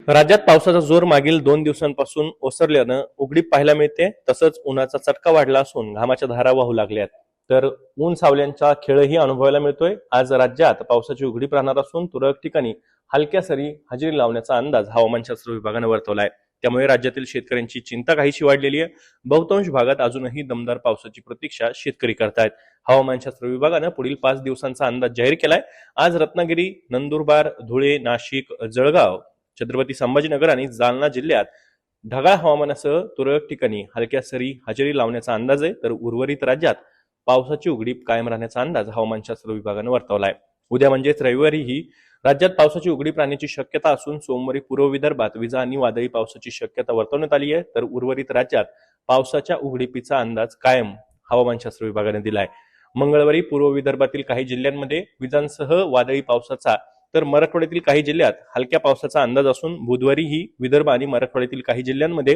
राज्यात पावसाचा जोर मागील 2 दिवसांपासून ओसरल्यानं उघडीप पाहायला मिळते. तसंच उन्हाचा चटका वाढला असून घामाच्या धारा वाहू लागल्यात. तर ऊन सावल्यांचा खेळही अनुभवायला मिळतोय. आज राज्यात पावसाची उघडीप राहणार असून तुरळक ठिकाणी हलक्या सरी हजेरी लावण्याचा अंदाज हवामानशास्त्र विभागानं वर्तवलाय. त्यामुळे राज्यातील शेतकऱ्यांची चिंता काहीशी वाढलेली आहे. बहुतांश भागात अजूनही दमदार पावसाची प्रतीक्षा शेतकरी करतायत. हवामानशास्त्र विभागानं पुढील 5 दिवसांचा अंदाज जाहीर केलाय. आज रत्नागिरी, नंदुरबार, धुळे, नाशिक, जळगाव, छत्रपती संभाजीनगर आणि जालना जिल्ह्यात ढगाळ हवामानासह तुरळक ठिकाणी हलक्या सरी हजेरी लावण्याचा अंदाज आहे. तर उर्वरित राज्यात पावसाची उघडीप कायम राहण्याचा अंदाज हवामानशास्त्र विभागानं वर्तवलाय. उद्या म्हणजेच रविवारीही राज्यात पावसाची उघडीप राहण्याची शक्यता असून सोमवारी पूर्व विदर्भात विजा आणि वादळी पावसाची शक्यता वर्तवण्यात आली आहे. तर उर्वरित राज्यात पावसाच्या उघडीपीचा अंदाज कायम हवामानशास्त्र विभागाने दिलाय. मंगळवारी पूर्व विदर्भातील काही जिल्ह्यांमध्ये विजांसह वादळी पावसाचा तर मराठवाड्यातील काही जिल्ह्यात हलक्या पावसाचा अंदाज असून बुधवारीही विदर्भ आणि मराठवाड्यातील काही जिल्ह्यांमध्ये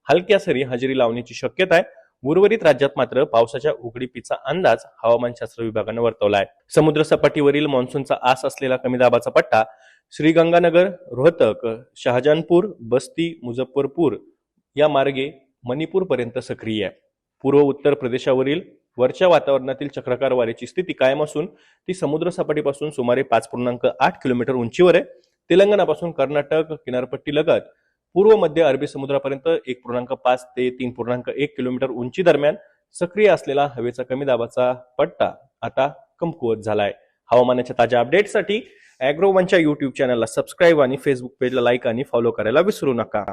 हलक्या सरी हजेरी लावण्याची शक्यता आहे. उर्वरित राज्यात मात्र पावसाच्या उघडीपीचा अंदाज हवामानशास्त्र विभागानं वर्तवला आहे. समुद्र सपाटीवरील मान्सूनचा आस असलेला कमी दाबाचा पट्टा श्रीगंगानगर, रोहतक, शहाजहानपूर, बस्ती, मुझफ्फरपूर या मार्गे मणिपूर पर्यंत सक्रिय आहे. पूर्व उत्तर प्रदेशावरील वरच्या वातावरणातील चक्राकार वाऱ्याची स्थिती कायम असून ती समुद्र सपाटीपासून सुमारे 5.8 किलोमीटर उंचीवर आहे. तेलंगणापासून कर्नाटक किनारपट्टी लगत पूर्व मध्य अरबी समुद्रापर्यंत 1.5 ते 3.1 किलोमीटर उंची दरम्यान सक्रिय असलेला हवेचा कमी दाबाचा पट्टा आता कमकुवत झालाय. हवामानाच्या ताज्या अपडेटसाठी अॅग्रो वनच्या युट्यूब चॅनलला सबस्क्राईब आणि फेसबुक पेजला लाईक आणि फॉलो करायला विसरू नका.